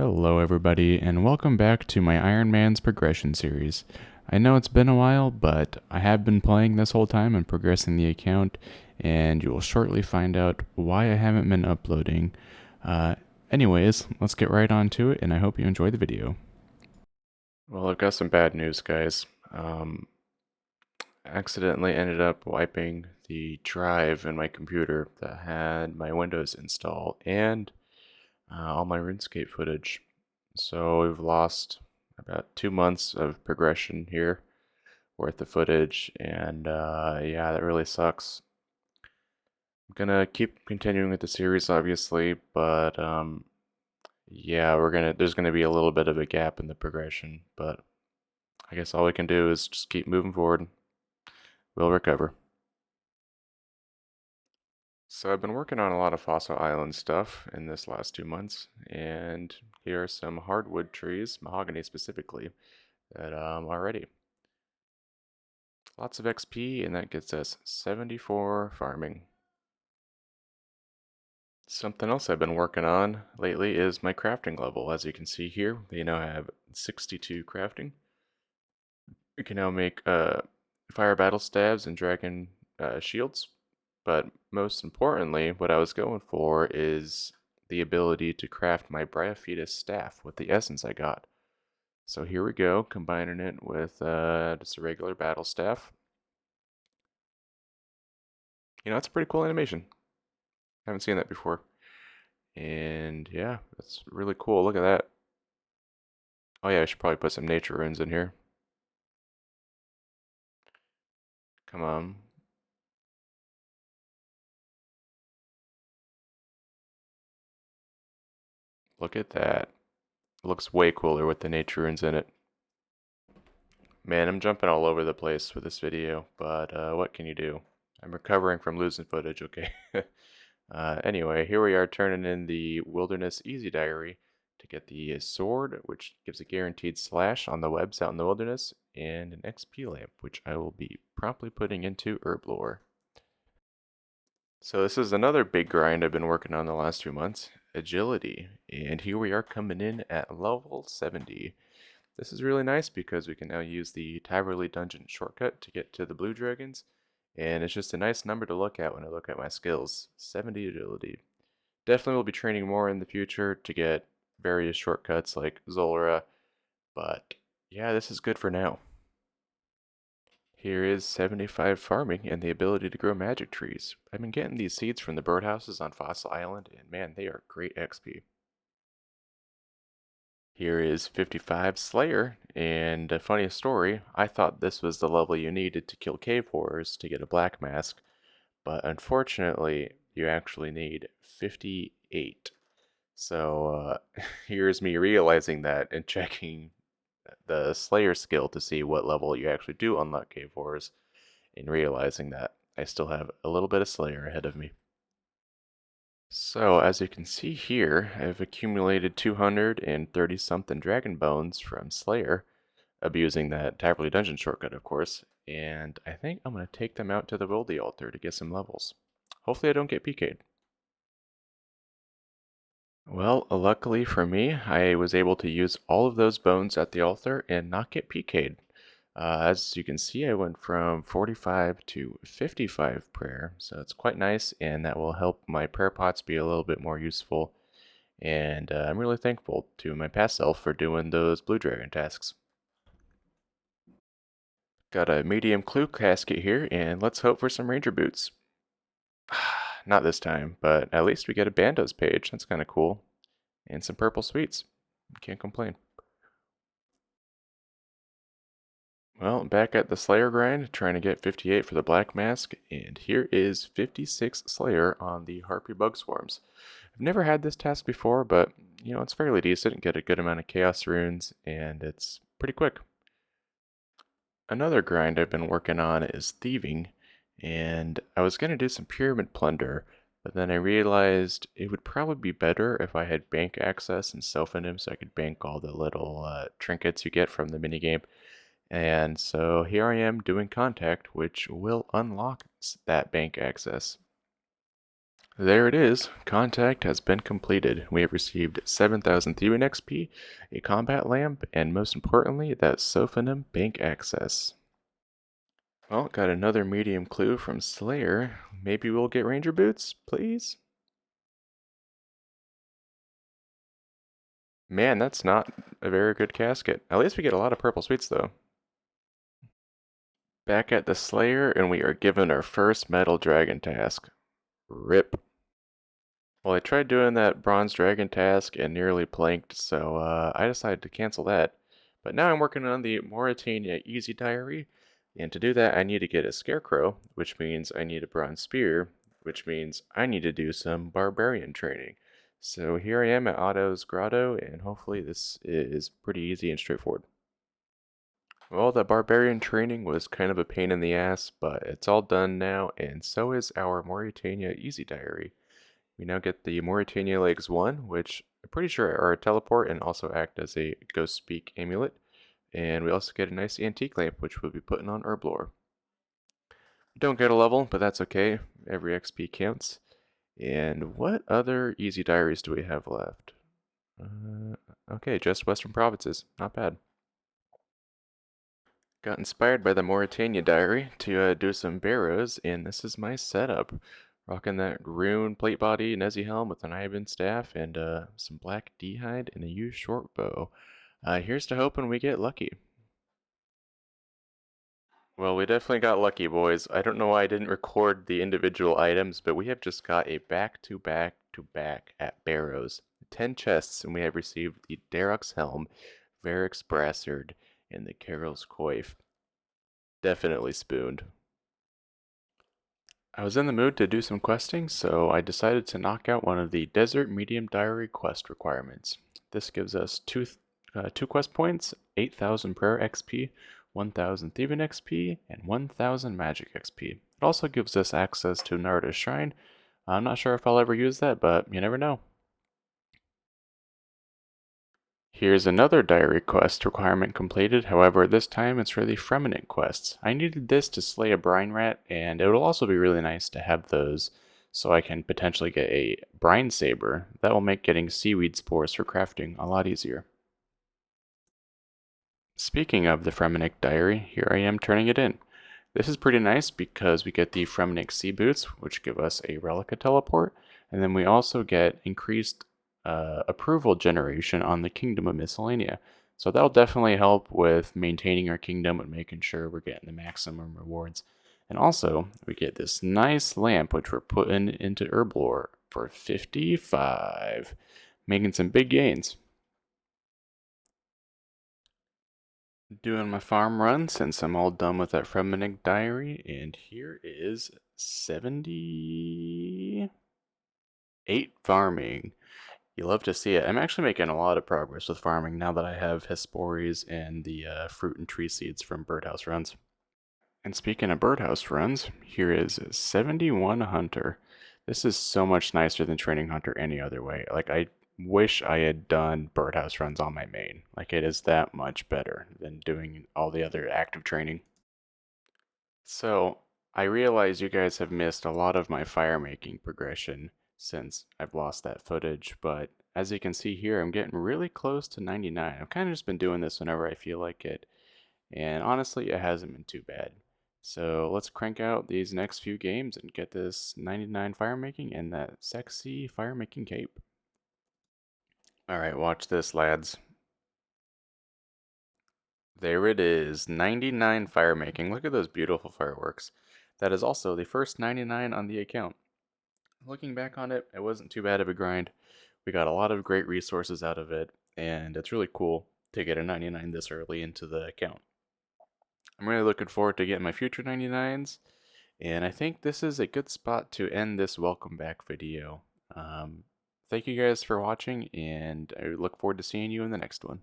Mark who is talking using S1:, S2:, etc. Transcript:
S1: Hello everybody, and welcome back to my Ironman's progression series. I know it's been a while, but I have been playing this whole time and progressing the account, and you will shortly find out why I haven't been uploading. Anyways, let's get right on to it, and I hope you enjoy the video. Well, I've got some bad news, guys. Accidentally ended up wiping the drive in my computer that had my Windows installed and all my RuneScape footage. So we've lost about 2 months of progression here worth of footage, and yeah, that really sucks. I'm gonna keep continuing with the series, obviously, but yeah, there's gonna be a little bit of a gap in the progression, but I guess all we can do is just keep moving forward. We'll recover. So I've been working on a lot of Fossil Island stuff in this last 2 months, and here are some hardwood trees, mahogany specifically, that are ready. Lots of XP, and that gets us 74 farming. Something else I've been working on lately is my crafting level. As you can see here, they now have 62 crafting. We can now make fire battle stabs and dragon shields, but most importantly, what I was going for is the ability to craft my Bryophytus staff with the essence I got. So here we go, combining it with just a regular battle staff. You know, it's a pretty cool animation. Haven't seen that before. And yeah, that's really cool. Look at that. Oh yeah, I should probably put some nature runes in here. Come on. Look at that. Looks way cooler with the nature runes in it. Man, I'm jumping all over the place with this video, but what can you do? I'm recovering from losing footage, okay? Anyway, here we are turning in the Wilderness Easy Diary to get the sword, which gives a guaranteed slash on the webs out in the wilderness, and an XP lamp, which I will be promptly putting into herb lore. So this is another big grind I've been working on the last 2 months, agility, and here we are coming in at level 70. This is really nice because we can now use the Tyverley Dungeon shortcut to get to the blue dragons, and it's just a nice number to look at when I look at my skills, 70 agility. Definitely will be training more in the future to get various shortcuts like Zolra, but yeah, this is good for now. Here is 75 farming and the ability to grow magic trees. I've been getting these seeds from the birdhouses on Fossil Island, and man, they are great XP. Here is 55 Slayer, and a funny story, I thought this was the level you needed to kill cave horrors to get a black mask, but unfortunately, you actually need 58. So here's me realizing that and checking the Slayer skill to see what level you actually do unlock cave horrors, and realizing that I still have a little bit of Slayer ahead of me. So, as you can see here, I've accumulated 230 something dragon bones from Slayer, abusing that Tyverley Dungeon shortcut, of course, and I think I'm going to take them out to the Wildy altar to get some levels. Hopefully I don't get PK'd. Well, luckily for me, I was able to use all of those bones at the altar and not get PK'd. As you can see, I went from 45 to 55 prayer, so it's quite nice, and that will help my prayer pots be a little bit more useful. And I'm really thankful to my past self for doing those blue dragon tasks. Got a medium clue casket here, and let's hope for some ranger boots. Not this time, but at least we get a bandos page. That's kind of cool. And some purple sweets. Can't complain. Well, back at the Slayer grind, trying to get 58 for the Black Mask, and here is 56 Slayer on the Harpy Bug Swarms. I've never had this task before, but, you know, it's fairly decent, get a good amount of Chaos Runes, and it's pretty quick. Another grind I've been working on is Thieving, and I was going to do some Pyramid Plunder, but then I realized it would probably be better if I had bank access and Sophonim so I could bank all the little trinkets you get from the minigame. And so here I am doing contact, which will unlock that bank access. There it is. Contact has been completed. We have received 7,000 Theban XP, a combat lamp, and most importantly, that Sophanum bank access. Well, got another medium clue from Slayer. Maybe we'll get Ranger boots, please? Man, that's not a very good casket. At least we get a lot of purple sweets, though. Back at the Slayer, and we are given our first metal dragon task. RIP. Well, I tried doing that bronze dragon task and nearly planked, so I decided to cancel that. But now I'm working on the Mauritania Easy Diary, and to do that I need to get a scarecrow, which means I need a bronze spear, which means I need to do some barbarian training. So here I am at Otto's Grotto, and hopefully this is pretty easy and straightforward. Well, the barbarian training was kind of a pain in the ass, but it's all done now, and so is our Mauritania Easy Diary. We now get the Mauritania Legs 1, which I'm pretty sure are a teleport and also act as a Ghost Speak amulet. And we also get a nice antique lamp, which we'll be putting on Herblore. Don't get a level, but that's okay. Every XP counts. And what other easy diaries do we have left? Okay, just Western Provinces. Not bad. Got inspired by the Mauritania diary to do some barrows, and this is my setup. Rocking that rune plate body Nezi helm with an Ivan staff and some black D-hide and a used short bow. Here's to hoping we get lucky. Well, we definitely got lucky, boys. I don't know why I didn't record the individual items, but we have just got a back-to-back-to-back at Barrows. 10 chests, and we have received the Darok's Helm, Varric's Brassard, and the Carol's Coif. Definitely spooned. I was in the mood to do some questing, so I decided to knock out one of the Desert Medium Diary quest requirements. This gives us two quest points, 8,000 Prayer XP, 1,000 Theban XP, and 1,000 Magic XP. It also gives us access to Naruto's Shrine. I'm not sure if I'll ever use that, but you never know. Here's another diary quest requirement completed, however this time it's for the Fremennik quests. I needed this to slay a brine rat, and it will also be really nice to have those so I can potentially get a brine saber. That will make getting seaweed spores for crafting a lot easier. Speaking of the Fremennik diary, here I am turning it in. This is pretty nice because we get the Fremennik sea boots, which give us a Relica teleport, and then we also get increased approval generation on the Kingdom of Miscellanea. So that'll definitely help with maintaining our kingdom and making sure we're getting the maximum rewards. And also, we get this nice lamp, which we're putting into Herblore for 55, making some big gains. Doing my farm run since I'm all done with that Fremennik diary, and here is 78 farming. You love to see it. I'm actually making a lot of progress with farming now that I have Hesperies and the fruit and tree seeds from birdhouse runs. And speaking of birdhouse runs, here is 71 hunter. This is so much nicer than training hunter any other way. Like, I wish I had done birdhouse runs on my main. Like, it is that much better than doing all the other active training. So, I realize you guys have missed a lot of my fire making progression since I've lost that footage, but as you can see here, I'm getting really close to 99. I've kind of just been doing this whenever I feel like it, and honestly, it hasn't been too bad. So let's crank out these next few games and get this 99 fire making and that sexy fire making cape. Alright, watch this, lads. There it is, 99 fire making. Look at those beautiful fireworks. That is also the first 99 on the account. Looking back on it, it wasn't too bad of a grind. We got a lot of great resources out of it, and it's really cool to get a 99 this early into the account. I'm really looking forward to getting my future 99s, and I think this is a good spot to end this welcome back video. Thank you guys for watching, and I look forward to seeing you in the next one.